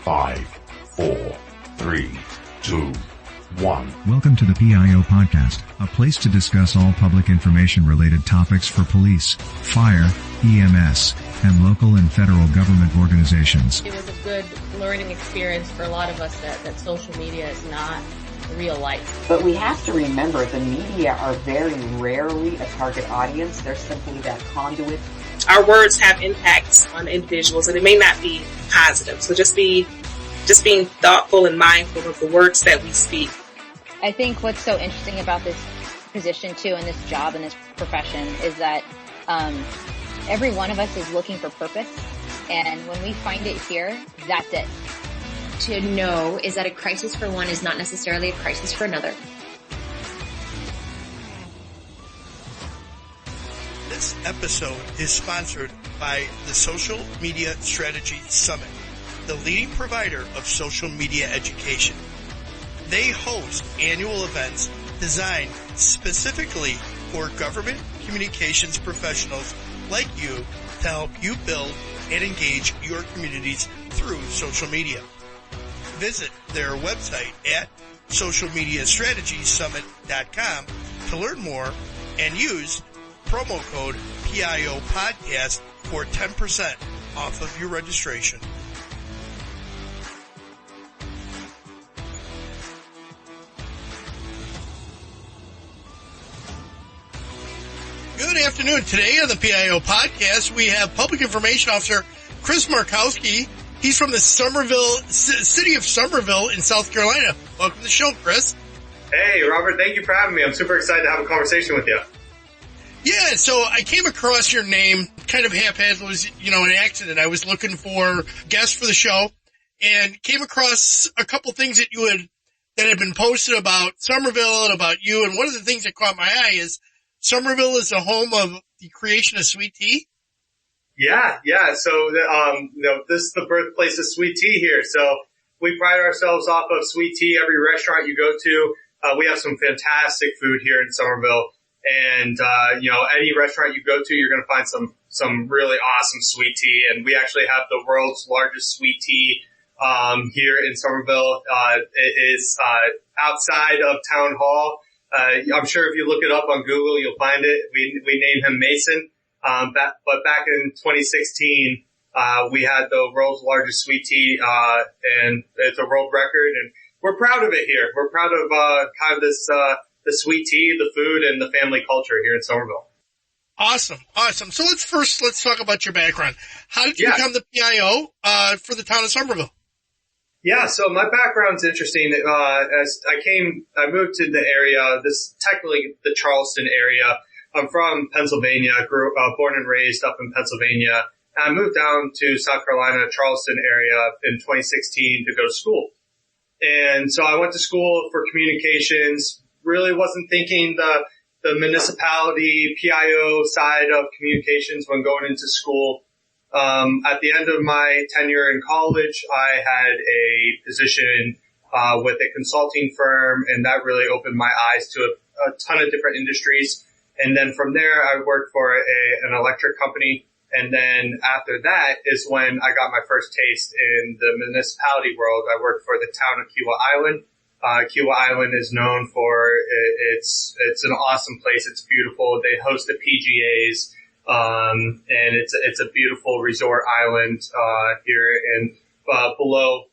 5, 4, 3, 2, 1. Welcome to the PIO Podcast, a place to discuss all public information-related topics for police, fire, EMS, and local and federal government organizations. It was a good learning experience for a lot of us that social media is not real life. But we have to remember the media are very rarely a target audience. They're simply that conduit. Our words have impacts on individuals, and it may not be positive. So just being thoughtful and mindful of the words that we speak. I think what's so interesting about this position too, and this job and this profession, is that every one of us is looking for purpose, and when we find it here, that's it. To know is that a crisis for one is not necessarily a crisis for another. This episode is sponsored by the Social Media Strategy Summit, the leading provider of social media education. They host annual events designed specifically for government communications professionals like you to help you build and engage your communities through social media. Visit their website at socialmediastrategysummit.com to learn more and use promo code PIO Podcast for 10% off of your registration. Good afternoon. Today on the PIO Podcast, we have Public Information Officer Chris Markowski. He's from the city of Summerville in South Carolina. Welcome to the show, Chris. Hey, Robert. Thank you for having me. I'm super excited to have a conversation with you. Yeah, so I came across your name kind of haphazard. It was, an accident. I was looking for guests for the show and came across a couple things that had been posted about Summerville and about you. And one of the things that caught my eye is Summerville is the home of the creation of sweet tea. Yeah. So, this is the birthplace of sweet tea here. So we pride ourselves off of sweet tea. Every restaurant you go to, we have some fantastic food here in Summerville. And, any restaurant you go to, you're going to find some really awesome sweet tea. And we actually have the world's largest sweet tea, here in Summerville. It is, outside of Town Hall. I'm sure if you look it up on Google, you'll find it. We named him Mason. But back in 2016, we had the world's largest sweet tea, and it's a world record, and we're proud of it here. We're proud of, kind of this, the sweet tea, the food, and the family culture here in Summerville. Awesome. So let's talk about your background. How did you become the PIO, for the town of Summerville? Yeah, so my background's interesting. As I moved to the area, technically the Charleston area. I'm from Pennsylvania. I grew up, born and raised up in Pennsylvania. And I moved down to South Carolina, Charleston area in 2016 to go to school. And so I went to school for communications, really wasn't thinking the municipality PIO side of communications when going into school. At the end of my tenure in college, I had a position with a consulting firm, and that really opened my eyes to a ton of different industries. And then from there, I worked for an electric company. And then after that is when I got my first taste in the municipality world. I worked for the town of Kiowa Island. Kiowa Island is known for it's an awesome place. It's beautiful. They host the PGAs. And it's a beautiful resort island, here in, below,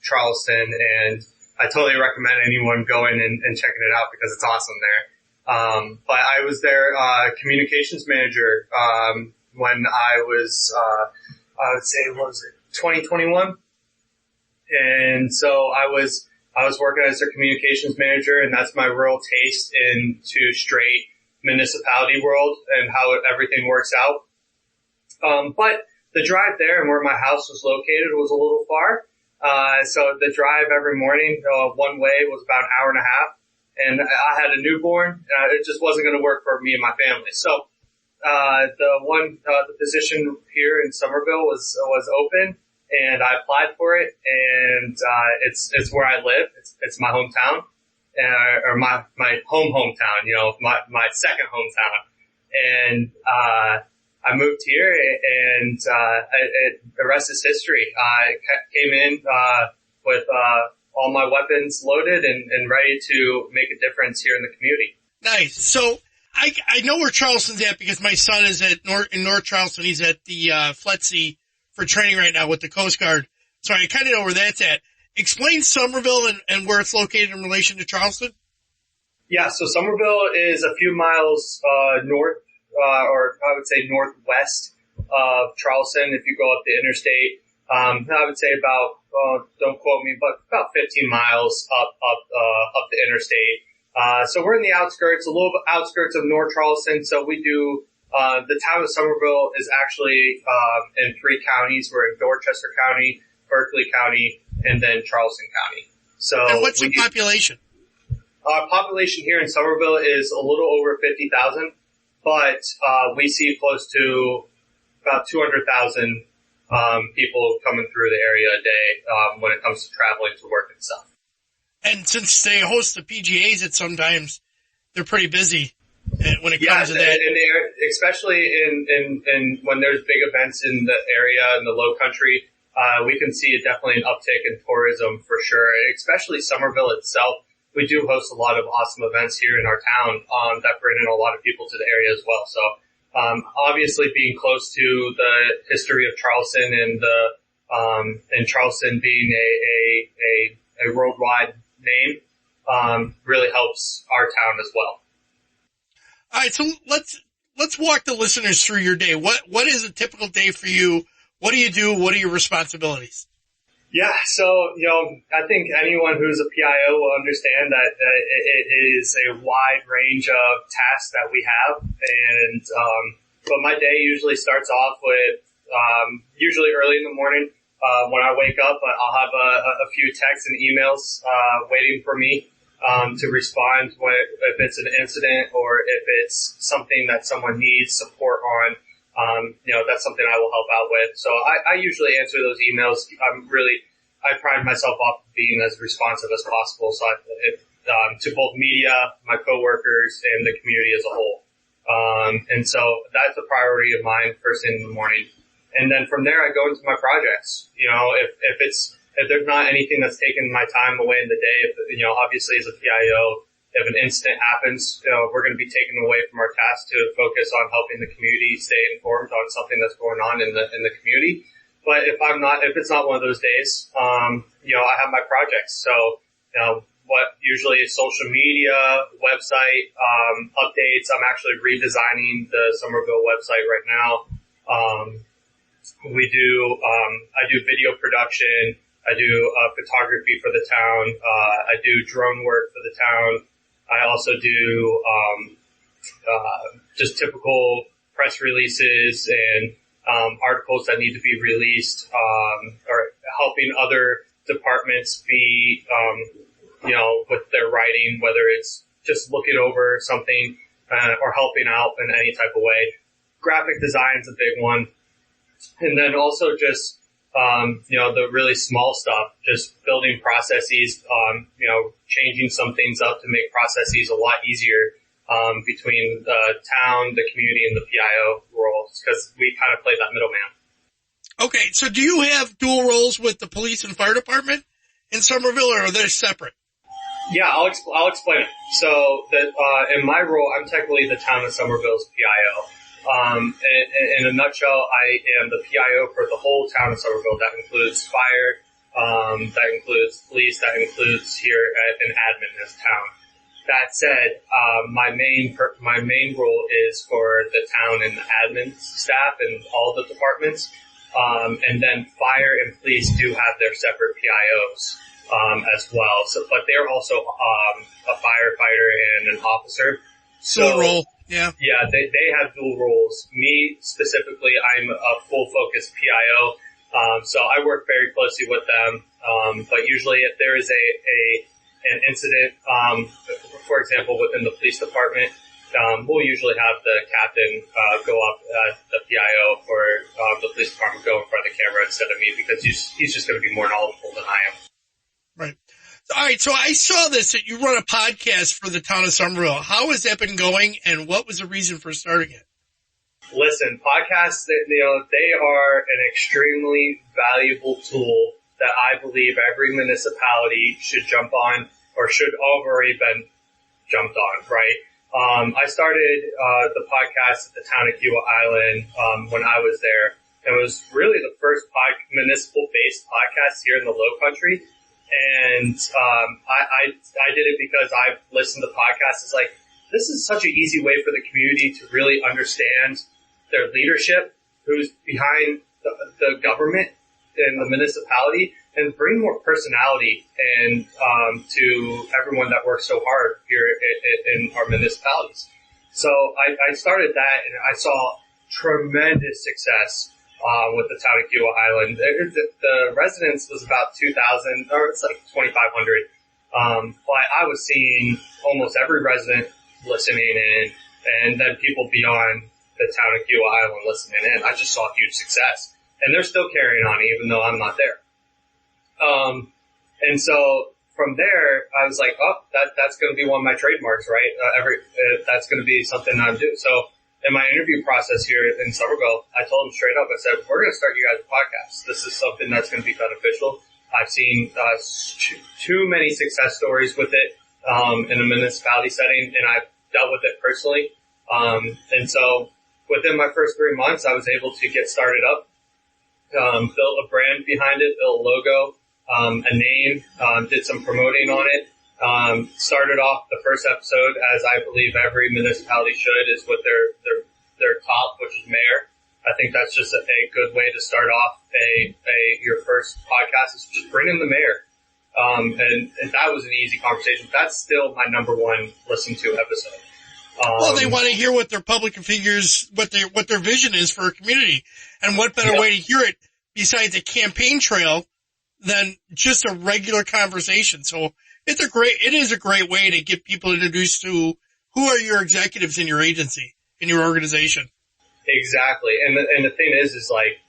Charleston. And I totally recommend anyone going and checking it out because it's awesome there. But I was their, communications manager, when I was, I would say, what was it, 2021? And so I was working as their communications manager, and that's my real taste into straight municipality world and how everything works out. But the drive there and where my house was located was a little far. So the drive every morning, one way was about an hour and a half. And I had a newborn. It just wasn't going to work for me and my family. So, the position here in Summerville was open, and I applied for it. And, it's where I live. It's my hometown, or my hometown, my second hometown. And, I moved here, and the rest is history. I came in with all my weapons loaded and ready to make a difference here in the community. Nice. So I know where Charleston's at because my son is in North Charleston. He's at the FLETC for training right now with the Coast Guard. So I kind of know where that's at. Explain Summerville and where it's located in relation to Charleston. Yeah, so Summerville is a few miles north, or I would say northwest of Charleston. If you go up the interstate, I would say about, don't quote me, but about 15 miles up the interstate. So we're in the outskirts, a little bit outskirts of North Charleston. So we do, the town of Summerville is actually, in 3 counties. We're in Dorchester County, Berkeley County, and then Charleston County. So. And what's the population? Our population here in Summerville is a little over 50,000, but, we see close to about 200,000, people coming through the area a day, when it comes to traveling to work and stuff. And since they host the PGAs at sometimes, they're pretty busy when it comes to that. And especially in when there's big events in the area, in the Low Country, we can see definitely an uptick in tourism for sure, especially Summerville itself. We do host a lot of awesome events here in our town, that bring in a lot of people to the area as well. So, obviously being close to the history of Charleston and Charleston being a worldwide name, really helps our town as well. All right. So let's walk the listeners through your day. What is a typical day for you? What do you do? What are your responsibilities? Yeah, so, I think anyone who's a PIO will understand that it is a wide range of tasks that we have. And, but my day usually starts off with, usually early in the morning, when I wake up, I'll have a few texts and emails, waiting for me, to respond if it's an incident or if it's something that someone needs support on. That's something I will help out with. So I usually answer those emails. I pride myself off being as responsive as possible. So to both media, my coworkers, and the community as a whole. And so that's a priority of mine first thing in the morning. And then from there, I go into my projects. If there's not anything that's taking my time away in the day, obviously as a PIO, if an incident happens, we're going to be taken away from our task to focus on helping the community stay informed on something that's going on in the community. But if it's not one of those days, I have my projects. So, what usually is social media, website, updates. I'm actually redesigning the Summerville website right now. I do video production. I do, photography for the town. I do drone work for the town. I also do just typical press releases and articles that need to be released, or helping other departments be, with their writing, whether it's just looking over something or helping out in any type of way. Graphic design's a big one, and then also just the really small stuff, just building processes, changing some things up to make processes a lot easier, between the town, the community, and the PIO roles, because we kind of play that middleman. Okay, so do you have dual roles with the police and fire department in Summerville, or are they separate? Yeah, I'll explain it. So in my role, I'm technically the town of Summerville's PIO. In a nutshell, I am the PIO for the whole town of Summerville. That includes fire, that includes police, that includes here an admin as town. That said, my main role is for the town and the admin staff and all the departments. And then fire and police do have their separate PIOs, as well. So, but they're also, a firefighter and an officer. So, dual role. Yeah. Yeah, they have dual roles. Me specifically, I'm a full focus PIO. So I work very closely with them. But usually if there is an incident, for example, within the police department, we'll usually have the captain, go up as the PIO for, the police department go in front of the camera instead of me, because he's just going to be more knowledgeable than I am. Right. All right, so I saw this, that you run a podcast for the town of Summerville. How has that been going, and what was the reason for starting it? Listen, podcasts, they are an extremely valuable tool that I believe every municipality should jump on or should already been jumped on, right? I started the podcast at the town of Kiowa Island when I was there. It was really the first municipal-based podcast here in the Low Country. And I did it because I've listened to podcasts. It's like, this is such an easy way for the community to really understand their leadership, who's behind the government and the municipality, and bring more personality and to everyone that works so hard here in our municipalities. So I started that, and I saw tremendous success with the town of Kiowa Island. The residents was about 2,000, or it's like 2,500. But I was seeing almost every resident listening in, and then people beyond the town of Kiowa Island listening in. I just saw huge success, and they're still carrying on even though I'm not there. And so from there, I was like, oh, that's going to be one of my trademarks, right? That's going to be something I'm doing. So in my interview process here in Summerville, I told them straight up, I said, we're going to start you guys a podcast. This is something that's going to be beneficial. I've seen too many success stories with it in a municipality setting, and I've dealt with it personally. And so within my first 3 months, I was able to get started up, built a brand behind it, built a logo, a name, did some promoting on it. Started off the first episode, as I believe every municipality should, is with their top, which is mayor. I think that's just a good way to start off your first podcast, is just bring in the mayor. And that was an easy conversation. That's still my number one listen to episode. Well, they want to hear what their public figures, what their vision is for a community. And what better way to hear it besides a campaign trail than just a regular conversation. So it is a great way to get people introduced to who are your executives in your agency, in your organization. Exactly. And the thing is like,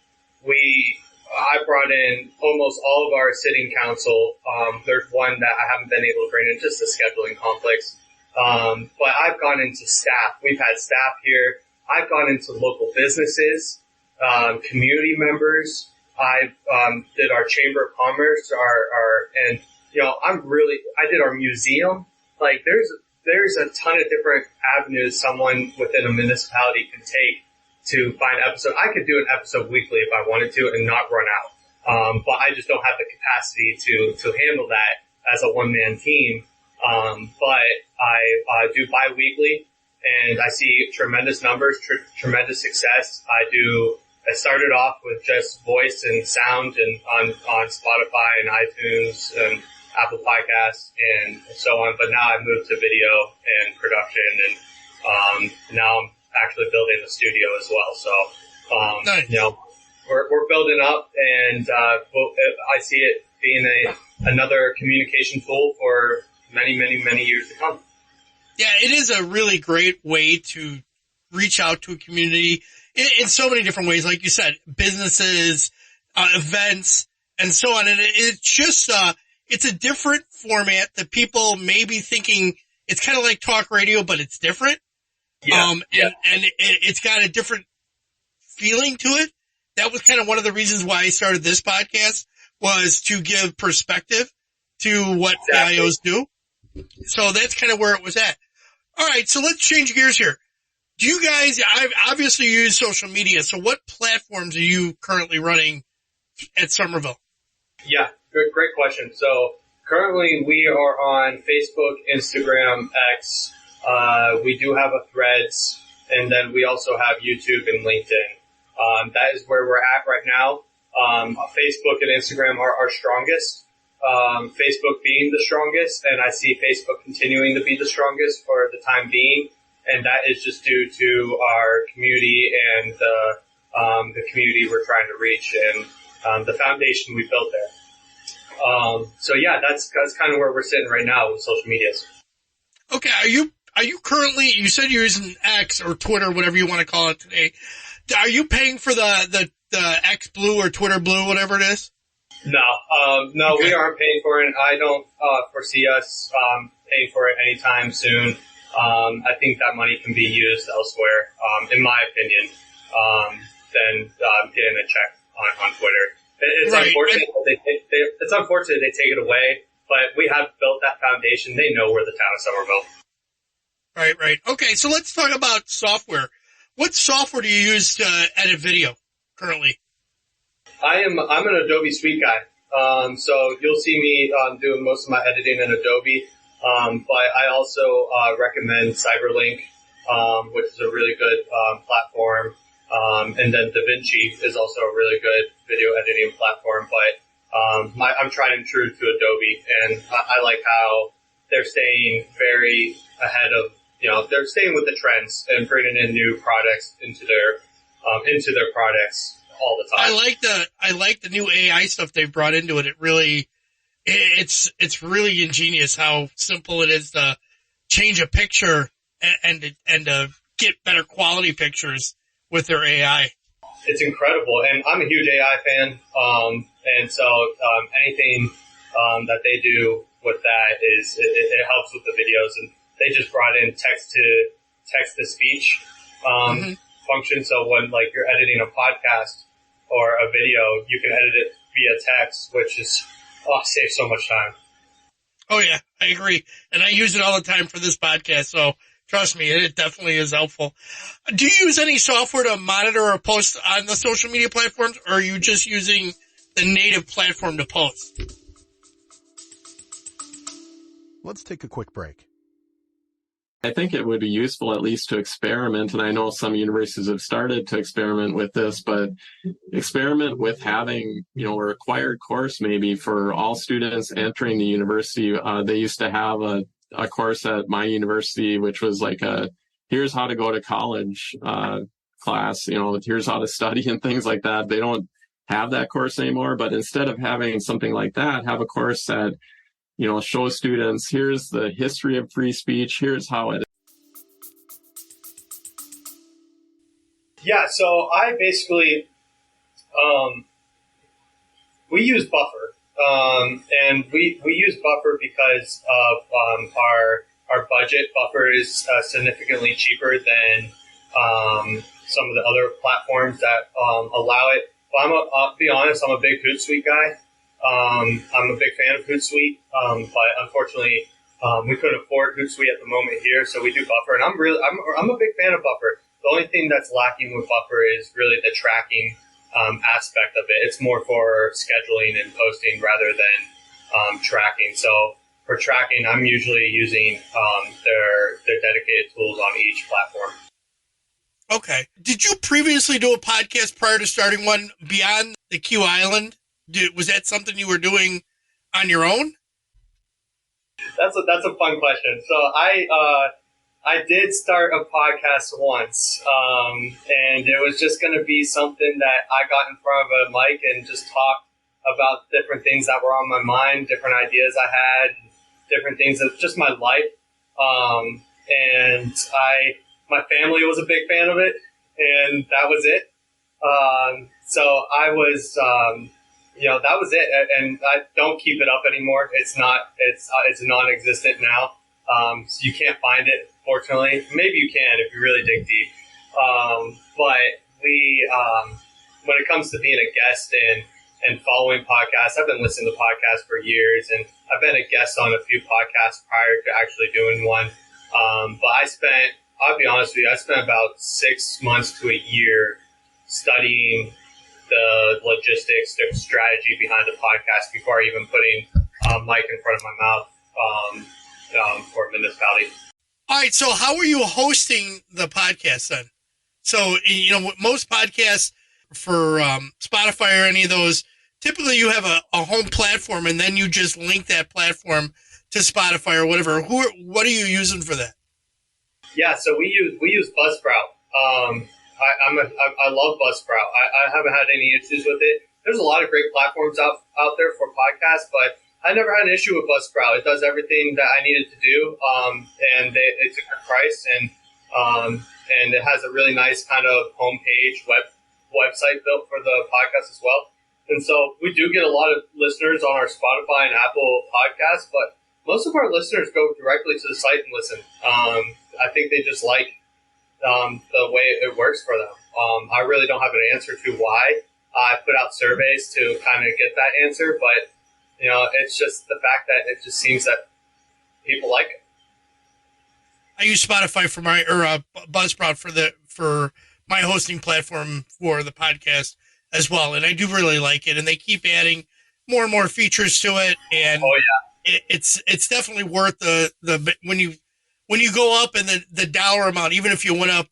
I brought in almost all of our sitting council. There's one that I haven't been able to bring in, just a scheduling conflicts. But I've gone into staff. We've had staff here. I've gone into local businesses, community members. I did our Chamber of Commerce, and I did our museum. Like there's a ton of different avenues someone within a municipality can take to find episodes. I could do an episode weekly if I wanted to and not run out. But I just don't have the capacity to handle that as a one-man team. But I do bi-weekly, and I see tremendous numbers, tremendous success. I started off with just voice and sound and on Spotify and iTunes and Apple Podcasts and so on. But now I've moved to video and production, and now I'm actually building a studio as well. So, nice. We're building up, and I see it being another communication tool for many, many, many years to come. Yeah, it is a really great way to reach out to a community in so many different ways. Like you said, businesses, events, and so on. And it's just, it's a different format that people may be thinking it's kind of like talk radio, but it's different. Yeah. And it's got a different feeling to it. That was kind of one of the reasons why I started this podcast, was to give perspective to what CIOs do. So that's kind of where it was at. All right. So let's change gears here. Do you guys, obviously you use social media. So what platforms are you currently running at Summerville? Yeah, great question. So currently we are on Facebook, Instagram, X. We do have a Threads, and then we also have YouTube and LinkedIn. That is where we're at right now. Facebook and Instagram are our strongest. Facebook being the strongest, and I see Facebook continuing to be the strongest for the time being. And that is just due to our community and the community we're trying to reach, and the foundation we built there. So yeah, that's kind of where we're sitting right now with social medias. Okay, are you currently? You said you're using X or Twitter, whatever you want to call it today. Are you paying for the X Blue or Twitter Blue, whatever it is? No, okay. We aren't paying for it. I don't foresee us paying for it anytime soon. I think that money can be used elsewhere, in my opinion. than getting a check on Twitter. It's Right. unfortunate. It's unfortunate they take it away, but we have built that foundation. They know we're the town of Summerville. Right. Okay, so let's talk about software. What software do you use to edit video currently? I'm an Adobe Suite guy. So you'll see me doing most of my editing in Adobe. But I also recommend Cyberlink, which is a really good platform. And then DaVinci is also a really good video editing platform. But I'm tried and true to Adobe, and I like how they're staying very ahead of, they're staying with the trends and bringing in new products into their products all the time. I like the new AI stuff they've brought into it. It's really ingenious how simple it is to change a picture and to get better quality pictures with their AI. It's incredible, and I'm a huge AI fan. And so anything that they do with that it helps with the videos, and they just brought in text to speech function. So when like you're editing a podcast or a video, you can edit it via text, which is saves so much time. Oh yeah, I agree, and I use it all the time for this podcast. So trust me, it definitely is helpful. Do you use any software to monitor or post on the social media platforms, or are you just using the native platform to post? Let's take a quick break. I think it would be useful at least to experiment, and I know some universities have started to experiment with this, but experiment with having, a required course maybe for all students entering the university. They used to have a course at my university, which was like here's how to go to college class, here's how to study and things like that. They don't have that course anymore, but instead of having something like that, have a course that show students, here's the history of free speech, here's how it. Yeah, so I basically, we use Buffer, and we use Buffer because of our budget. Buffer is significantly cheaper than some of the other platforms that allow it. But I'll be honest, I'm a big Hootsuite guy. I'm a big fan of Hootsuite, but unfortunately, we couldn't afford Hootsuite at the moment here, so we do Buffer, and I'm a big fan of Buffer. The only thing that's lacking with Buffer is really the tracking aspect of it. It's more for scheduling and posting rather than tracking. So for tracking, I'm usually using their dedicated tools on each platform. Okay. Did you previously do a podcast prior to starting one beyond the Q Island? Was that something you were doing on your own? That's a fun question. So I did start a podcast once, and it was just going to be something that I got in front of a mic and just talked about different things that were on my mind, different ideas I had, different things of just my life. And my family was a big fan of it, and that was it. So I was, that was it. And I don't keep it up anymore. It's non-existent now. So you can't find it, fortunately. Maybe you can if you really dig deep. But we, when it comes to being a guest and following podcasts, I've been listening to podcasts for years, and I've been a guest on a few podcasts prior to actually doing one. But I'll be honest with you, I spent about 6 months to a year studying the logistics, the strategy behind the podcast before even putting a mic in front of my mouth for a municipality. All right, so how are you hosting the podcast then? So, most podcasts for Spotify or any of those, typically you have a home platform and then you just link that platform to Spotify or whatever. What are you using for that? Yeah, so we use Buzzsprout. I love Buzzsprout. I haven't had any issues with it. There's a lot of great platforms out there for podcasts, but I never had an issue with Buzzsprout. It does everything that I needed to do, and it's a good price, and it has a really nice kind of homepage website built for the podcast as well. And so we do get a lot of listeners on our Spotify and Apple podcasts, but most of our listeners go directly to the site and listen. I think they just like the way it works for them. I really don't have an answer to why. I put out surveys to kind of get that answer, but it's just the fact that it just seems that people like it. I use Spotify for my Buzzsprout for my hosting platform for the podcast as well, and I do really like it. And they keep adding more and more features to it, and it's definitely worth the when you go up and the dollar amount. Even if you went up,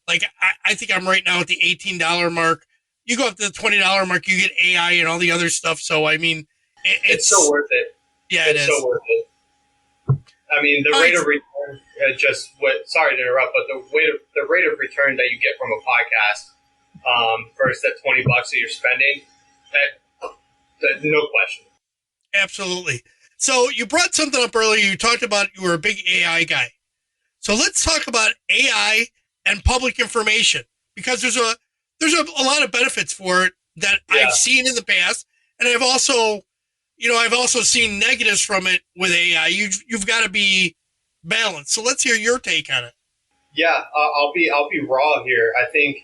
like I think I'm right now at the $18 mark. You go up to the $20 mark, you get AI and all the other stuff. So I mean, it's so worth it. Yeah, it's so worth it. I mean, the rate of return. Sorry to interrupt, but the rate of return that you get from a podcast, versus that $20 that you're spending, that no question. Absolutely. So you brought something up earlier. You talked about you were a big AI guy. So let's talk about AI and public information, because there's a lot of benefits for it that I've seen in the past, and I've also seen negatives from it with AI. You've got to be balanced. So let's hear your take on it. Yeah, I'll be raw here. I think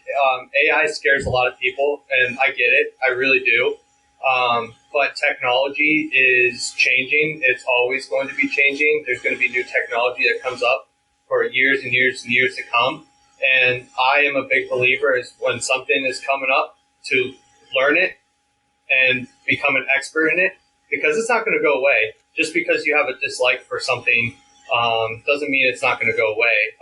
AI scares a lot of people, and I get it. I really do. But technology is changing. It's always going to be changing. There's going to be new technology that comes up for years and years and years to come. And I am a big believer is when something is coming up to learn it and become an expert in it, because it's not going to go away. Just because you have a dislike for something doesn't mean it's not going to go away.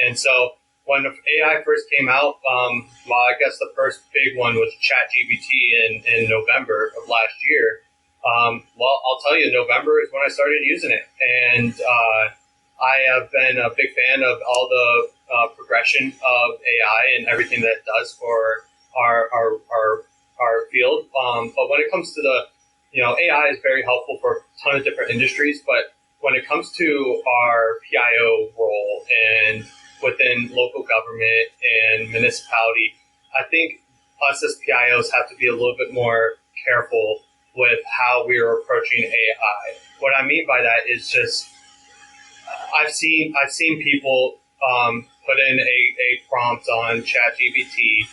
And so when AI first came out, I guess the first big one was ChatGPT in November of last year. I'll tell you, November is when I started using it. And I have been a big fan of all the progression of AI and everything that it does for our field. But when it comes to AI is very helpful for a ton of different industries. But when it comes to our PIO role and within local government and municipality, I think us as PIOs have to be a little bit more careful with how we are approaching AI. What I mean by that is just I've seen people put in a prompt on ChatGPT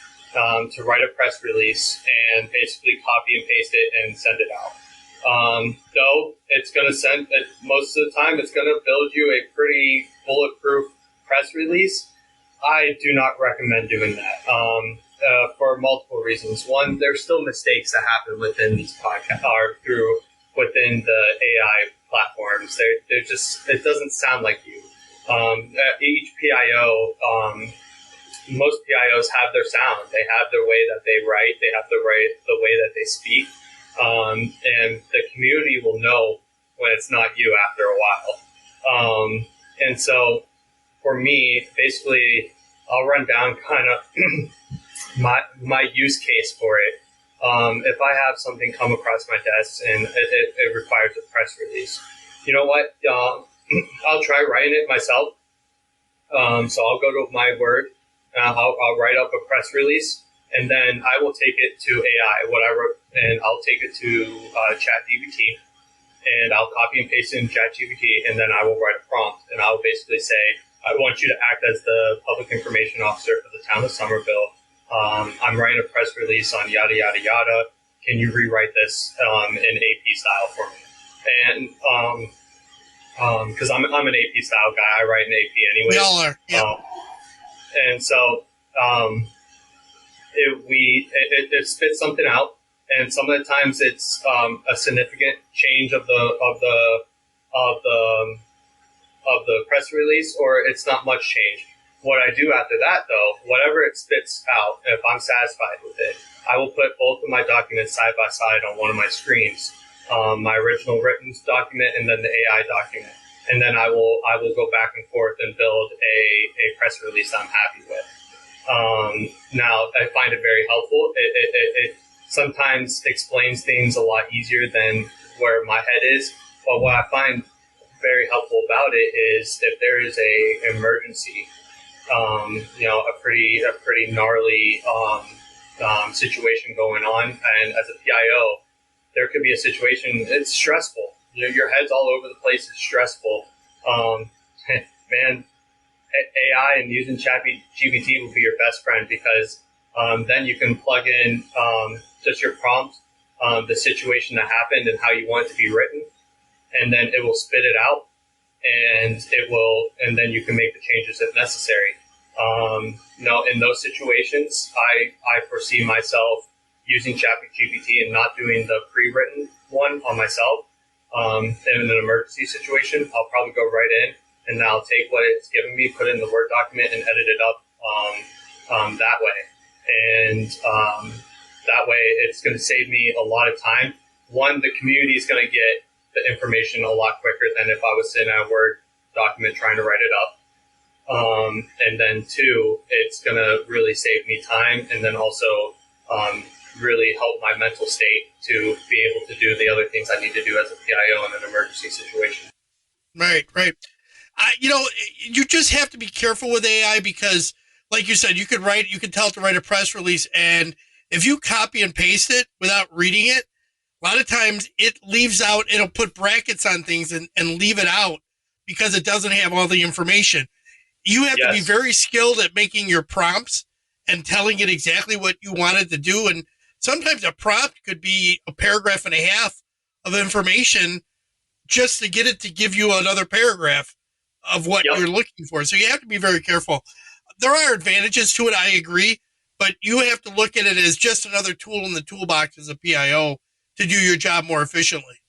to write a press release and basically copy and paste it and send it out. Though it's going to send it most of the time, it's going to build you a pretty bulletproof press release. I do not recommend doing that for multiple reasons. One, there's still mistakes that happen within these podcasts or within the AI platforms. They're just, it doesn't sound like you. Each PIO, most PIOs have their sound. They have their way that they write. They have the way that they speak. And the community will know when it's not you after a while. And so for me, basically, I'll run down kind of my use case for it. If I have something come across my desk and it requires a press release, you know what? I'll try writing it myself. So I'll go to my Word, I'll write up a press release, and then I will take it to AI, what I wrote, and I'll take it to ChatGPT, and I'll copy and paste it in ChatGPT, and then I will write a prompt, and I'll basically say, I want you to act as the public information officer for the town of Summerville. I'm writing a press release on yada, yada, yada. Can you rewrite this in AP style for me? And because I'm an AP style guy, I write in AP anyway. We all are. Yep. And so it spits something out, and some of the times it's a significant change of the press release, or it's not much change. What I do after that, though, whatever it spits out, if I'm satisfied with it, I will put both of my documents side by side on one of my screens, my original written document and then the AI document, and then I will go back and forth and build a press release I'm happy with. Now, I find it very helpful. It sometimes explains things a lot easier than where my head is, but what I find very helpful about it is if there is a emergency, a pretty gnarly situation going on, and as a PIO, there could be a situation. It's stressful. Your head's all over the place. It's stressful. Man, AI and using ChatGPT will be your best friend because then you can plug in just your prompt, the situation that happened and how you want it to be written, and then it will spit it out, and then you can make the changes if necessary. In those situations, I foresee myself using ChatGPT and not doing the pre-written one on myself. In an emergency situation, I'll probably go right in and then I'll take what it's given me, put it in the Word document, and edit it up that way. And that way, it's going to save me a lot of time. One, the community is going to get the information a lot quicker than if I was sitting at a Word document trying to write it up. And then two, it's going to really save me time and then also really help my mental state to be able to do the other things I need to do as a PIO in an emergency situation. Right. You just have to be careful with AI because, like you said, you can tell it to write a press release, and if you copy and paste it without reading it, a lot of times it leaves out, it'll put brackets on things and leave it out because it doesn't have all the information. You have to be very skilled at making your prompts and telling it exactly what you want it to do. And sometimes a prompt could be a paragraph and a half of information just to get it to give you another paragraph of what you're looking for. So you have to be very careful. There are advantages to it, I agree, but you have to look at it as just another tool in the toolbox as a PIO to do your job more efficiently.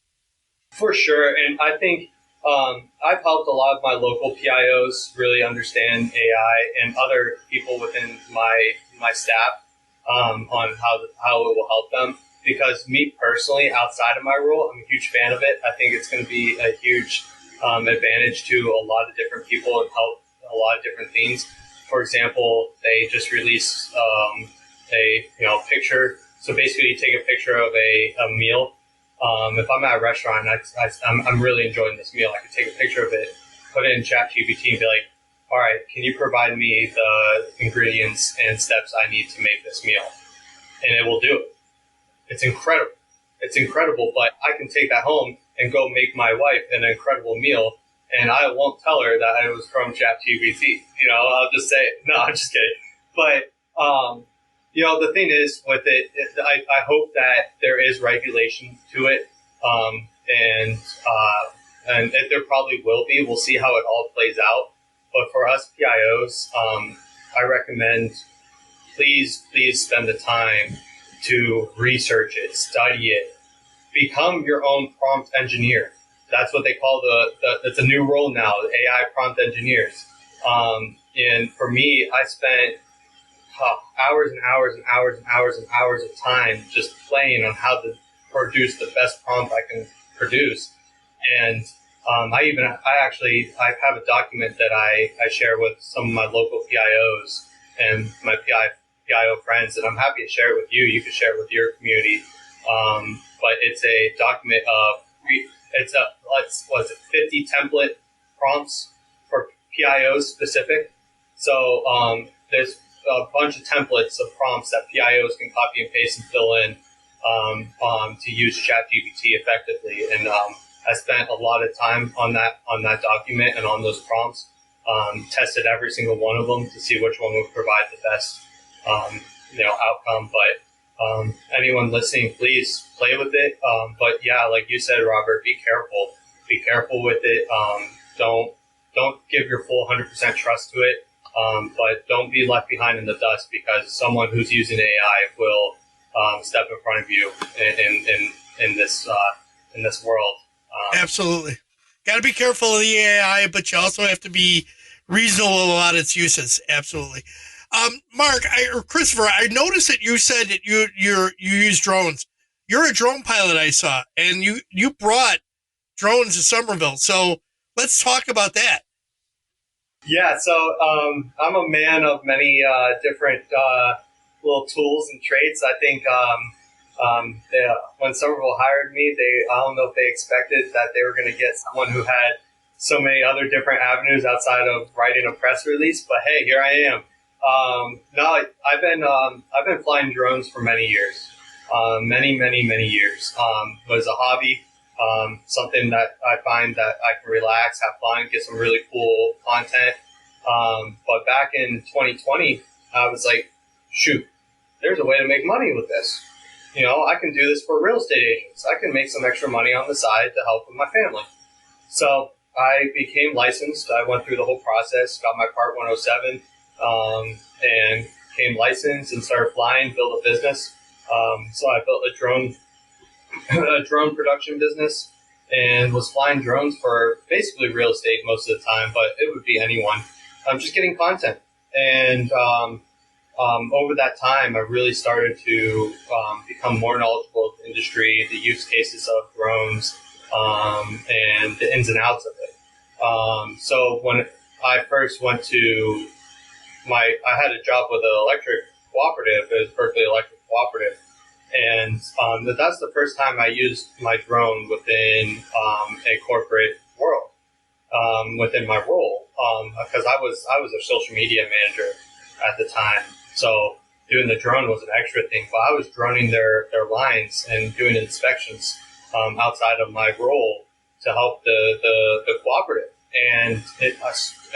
For sure. And I think I've helped a lot of my local PIOs really understand AI and other people within my staff on how it will help them. Because me personally, outside of my role, I'm a huge fan of it. I think it's going to be a huge advantage to a lot of different people and help a lot of different things. For example, they just released a picture. So basically, you take a picture of a meal. If I'm at a restaurant and I'm really enjoying this meal, I could take a picture of it, put it in ChatGPT, and be like, "All right, can you provide me the ingredients and steps I need to make this meal?" And it will do it. It's incredible. It's incredible, but I can take that home and go make my wife an incredible meal, and I won't tell her that it was from ChatGPT. I'll just say, no, I'm just kidding. But, the thing is with it, I hope that there is regulation to it, and there probably will be. We'll see how it all plays out. But for us PIOs, I recommend please spend the time to research it, study it, become your own prompt engineer. That's what they call it's a new role now, the AI prompt engineers. And for me, I spent hours and hours and hours and hours and hours of time just playing on how to produce the best prompt I can produce. And I have a document that I share with some of my local PIOs and my PIO friends, and I'm happy to share it with you. You can share it with your community. But it's a document of, 50 template prompts for PIOs specific. So there's a bunch of templates of prompts that PIOs can copy and paste and fill in to use ChatGPT effectively. And I spent a lot of time on that document and on those prompts. Tested every single one of them to see which one would provide the best outcome. But anyone listening, please play with it. But yeah, like you said, Robert, be careful. Be careful with it. Don't give your full 100% trust to it. But don't be left behind in the dust because someone who's using AI will step in front of you in this world. Absolutely. Got to be careful of the AI, but you also have to be reasonable about its uses. Absolutely. Mark, or Christopher, I noticed that you said that you use drones. You're a drone pilot, I saw, and you brought drones to Summerville. So let's talk about that. Yeah, so I'm a man of many different little tools and traits. I think when Summerville hired me, I don't know if they expected that they were going to get someone who had so many other different avenues outside of writing a press release. But hey, here I am. No, I've been flying drones for many years, many years. It was a hobby, something that I find that I can relax, have fun, get some really cool content. But back in 2020, I was like, shoot, there's a way to make money with this. You know, I can do this for real estate agents. I can make some extra money on the side to help with my family. So I became licensed. I went through the whole process, got my Part 107, and became licensed and started flying, built a business. So I built a drone production business and was flying drones for basically real estate most of the time, but it would be anyone. I'm just getting content. And over that time, I really started to become more knowledgeable of the industry, the use cases of drones, and the ins and outs of it. So when I first went to I had a job with an electric cooperative. It was Berkeley Electric Cooperative. And that's the first time I used my drone within a corporate world, within my role, because I was a social media manager at the time. So doing the drone was an extra thing, but I was droning their lines and doing inspections outside of my role to help the cooperative. And it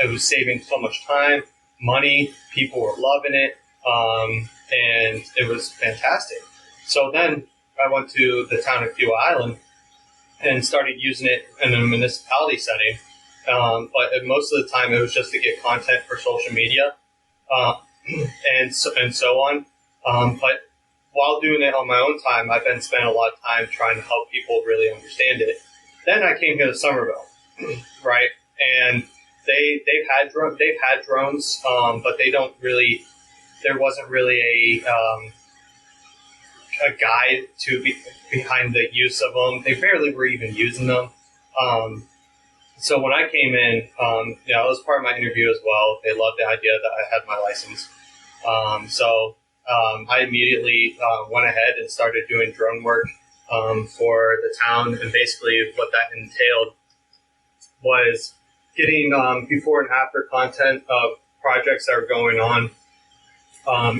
was saving so much time, money. People were loving it, and it was fantastic. So then I went to the town of Kiowa Island and started using it in a municipality setting. But most of the time it was just to get content for social media, and so on. But while doing it on my own time, I've been spending a lot of time trying to help people really understand it. Then I came here to Summerville, right? And they've had drones, but they don't really. There wasn't really a guide behind the use of them. They barely were even using them. So when I came in, it was part of my interview as well. They loved the idea that I had my license. So I immediately went ahead and started doing drone work for the town. And basically what that entailed was getting before and after content of projects that are going on,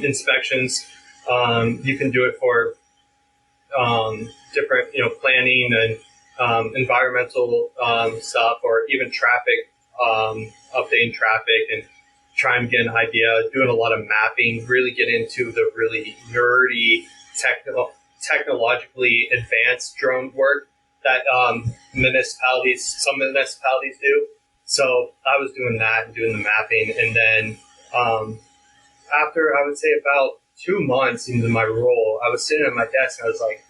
inspections. You can do it for different, planning and environmental stuff, or even traffic, updating traffic and trying to get an idea, doing a lot of mapping, really get into the really nerdy, technologically advanced drone work that some municipalities do. So I was doing that and doing the mapping. And then after, I would say, about 2 months into my role, I was sitting at my desk and I was like,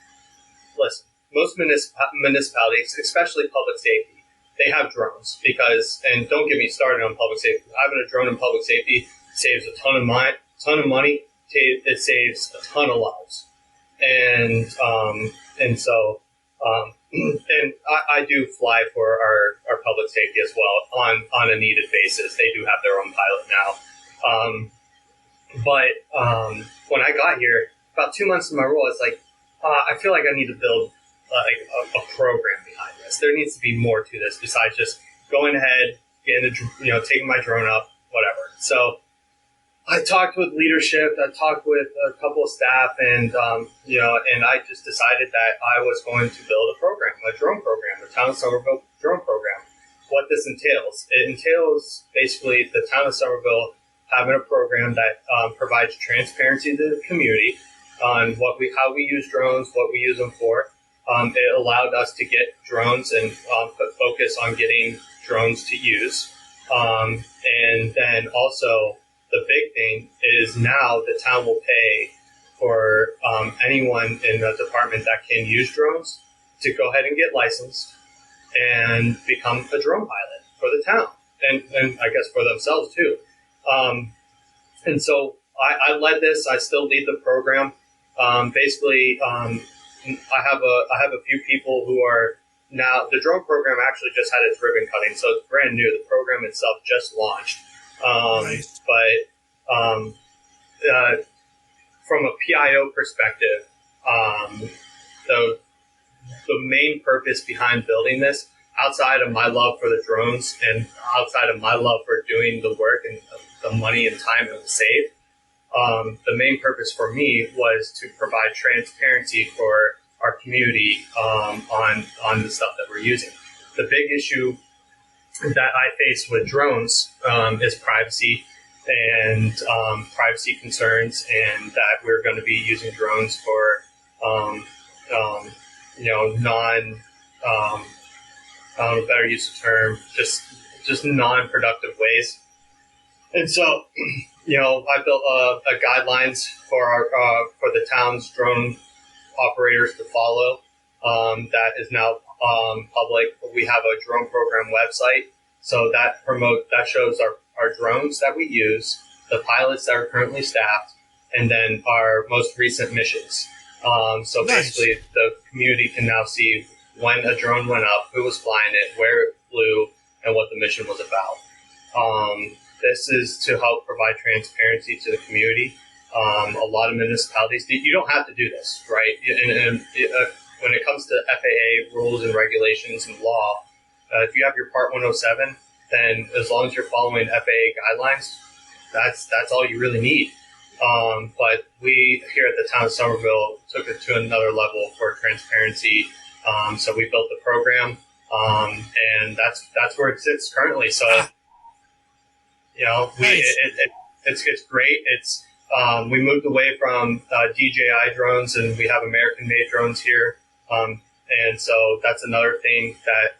listen, most municipalities, especially public safety, they have drones and don't get me started on public safety. Having a drone in public safety saves a ton of money. It saves a ton of lives. And so I do fly for our public safety as well on a needed basis. They do have their own pilot now. But when I got here, about 2 months in my role, it's like, I feel like I need to build a program behind this. There needs to be more to this besides just going ahead, taking my drone up, whatever. So I talked with leadership. I talked with a couple of staff, and and I just decided that I was going to build a program, a drone program, the Town of Summerville drone program. What this entails, it entails basically the Town of Summerville having a program that provides transparency to the community on how we use drones, what we use them for. It allowed us to get drones and put focus on getting drones to use. And then also the big thing is now the town will pay for anyone in the department that can use drones to go ahead and get licensed and become a drone pilot for the town and I guess for themselves too. And so I led this. I still lead the program. Basically, I have a few people who are now. The drone program actually just had its ribbon cutting, so it's brand new. The program itself just launched. Nice. But from a PIO perspective, the main purpose behind building this, outside of my love for the drones and outside of my love for doing the work and the money and time it will save, the main purpose for me was to provide transparency for our community on the stuff that we're using. The big issue that I face with drones is privacy and privacy concerns, and that we're going to be using drones for better use of term, just non-productive ways. And so, I built guidelines for for the town's drone operators to follow. That is now public. We have a drone program website, so that shows our drones that we use, the pilots that are currently staffed, and then our most recent missions. So basically, the community can now see when a drone went up, who was flying it, where it flew, and what the mission was about. This is to help provide transparency to the community. A lot of municipalities, you don't have to do this, right? And when it comes to FAA rules and regulations and law, if you have your Part 107, then as long as you're following FAA guidelines, that's all you really need. But we here at the town of Summerville took it to another level for transparency. So we built the program, and that's where it sits currently. So, it's great. It's we moved away from DJI drones, and we have American-made drones here. And so that's another thing that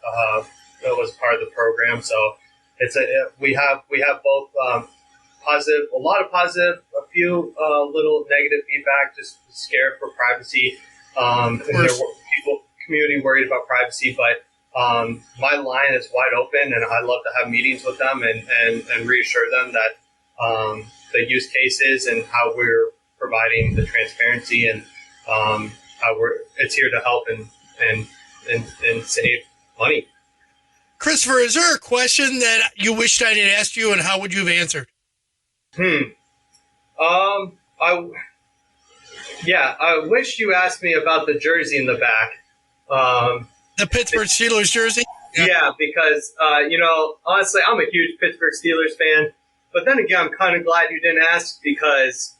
was part of the program. So we have both positive, a lot of positive, a few little negative feedback, just scared for privacy. And there were community worried about privacy, but my line is wide open, and I love to have meetings with them and reassure them that the use cases and how we're providing the transparency and how it's here to help and save money. Christopher, is there a question that you wished I had asked you, and how would you have answered? I wish you asked me about the jersey in the back. The Pittsburgh Steelers jersey? Yeah, because, honestly, I'm a huge Pittsburgh Steelers fan. But then again, I'm kind of glad you didn't ask, because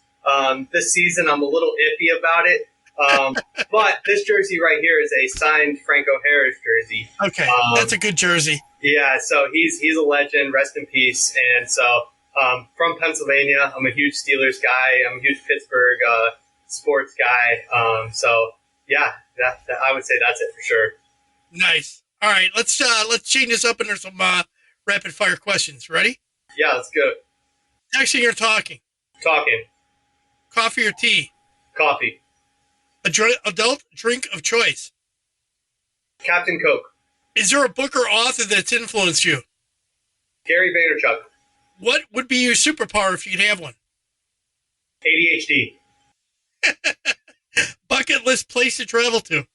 this season I'm a little iffy about it. But this jersey right here is a signed Franco Harris jersey. Okay, that's a good jersey. Yeah, so he's a legend. Rest in peace. And so from Pennsylvania, I'm a huge Steelers guy. I'm a huge Pittsburgh sports guy. So yeah, I would say that's it for sure. Nice. All right, let's change this up, and there's some rapid fire questions. Ready? Yeah, let's go. Texting or talking? Talking. Coffee or tea? Coffee. Adult drink of choice? Captain Coke. Is there a book or author that's influenced you? Gary Vaynerchuk. What would be your superpower if you could have one? ADHD. Bucket list place to travel to?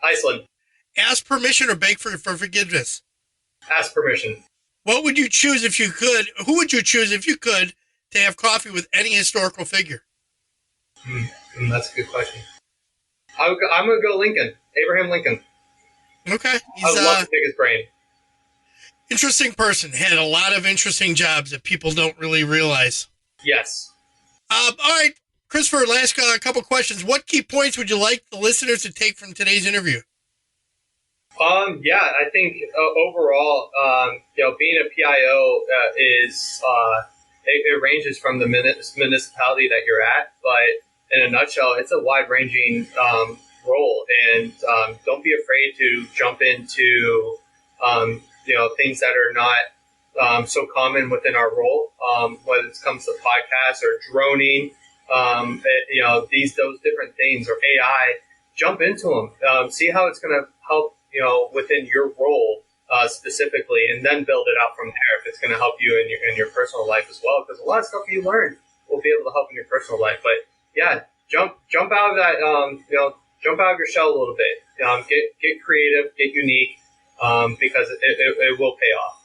Iceland. Ask permission or beg for forgiveness? Ask permission. What would you choose if you could? Who would you choose if you could to have coffee with any historical figure? That's a good question. I'm going to go Lincoln. Abraham Lincoln. Okay. I would love to pick his brain. Interesting person. Had a lot of interesting jobs that people don't really realize. Yes. All right, Christopher, last couple questions. What key points would you like the listeners to take from today's interview? I think overall, being a PIO is it ranges from the municipality that you're at, but in a nutshell, it's a wide-ranging role, and don't be afraid to jump into things that are not so common within our role, whether it comes to podcasts or droning, those different things, or AI. Jump into them, see how it's going to help within your role specifically, and then build it out from there if it's going to help you in your personal life as well, because a lot of stuff you learn will be able to help in your personal life. But yeah, jump out of that, jump out of your shell a little bit. Get creative, get unique, because it will pay off.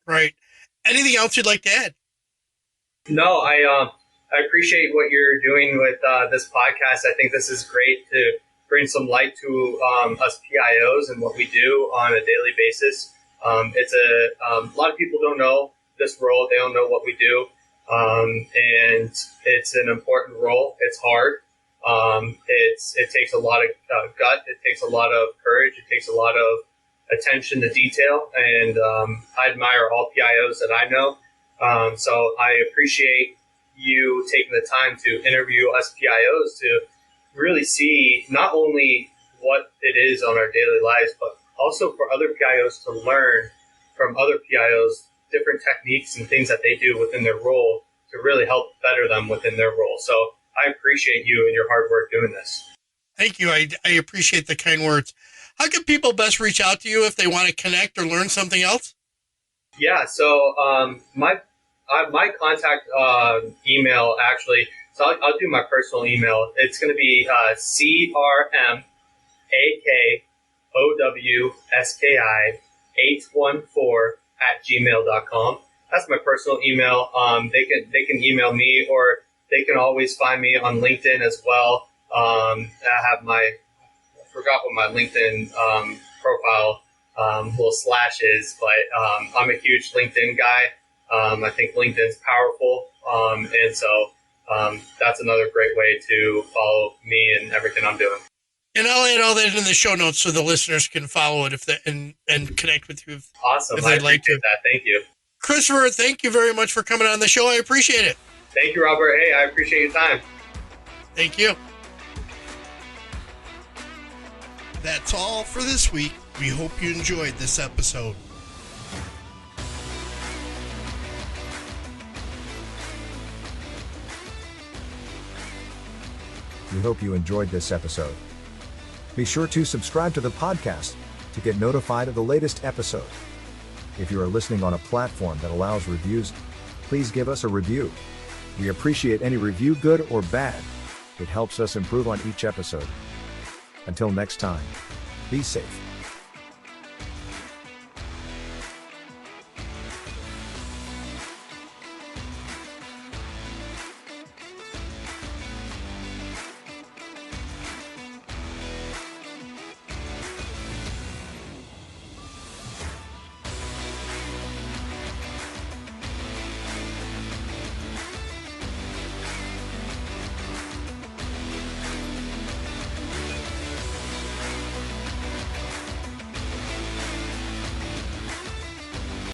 Right. Anything else you'd like to add? No, I appreciate what you're doing with this podcast. I think this is great to bring some light to us PIOs and what we do on a daily basis. It's a lot of people don't know this role. They don't know what we do. And it's an important role. It's hard. it takes a lot of gut. It takes a lot of courage. It takes a lot of attention to detail. And I admire all PIOs that I know. So I appreciate you taking the time to interview us PIOs to really see not only what it is on our daily lives, but also for other PIOs to learn from other PIOs different techniques and things that they do within their role to really help better them within their role. So I appreciate you and your hard work doing this. Thank you. I appreciate the kind words. How can people best reach out to you if they want to connect or learn something else? Yeah, so my contact email, actually, so I'll do my personal email. It's going to be CRMAKOWSKI814 That's my personal email. They can email me, or they can always find me on LinkedIn as well. I forgot what my LinkedIn profile little slash is, but I'm a huge LinkedIn guy. I think LinkedIn's powerful, and so that's another great way to follow me and everything I'm doing. And I'll add all that in the show notes so the listeners can follow it and connect with you. Awesome. If I they'd like to. appreciate that. Thank you. Christopher, thank you very much for coming on the show. I appreciate it. Thank you, Robert. Hey, I appreciate your time. Thank you. That's all for this week. We hope you enjoyed this episode. We hope you enjoyed this episode. Be sure to subscribe to the podcast to get notified of the latest episode. If you are listening on a platform that allows reviews, please give us a review. We appreciate any review, good or bad. It helps us improve on each episode. Until next time, be safe.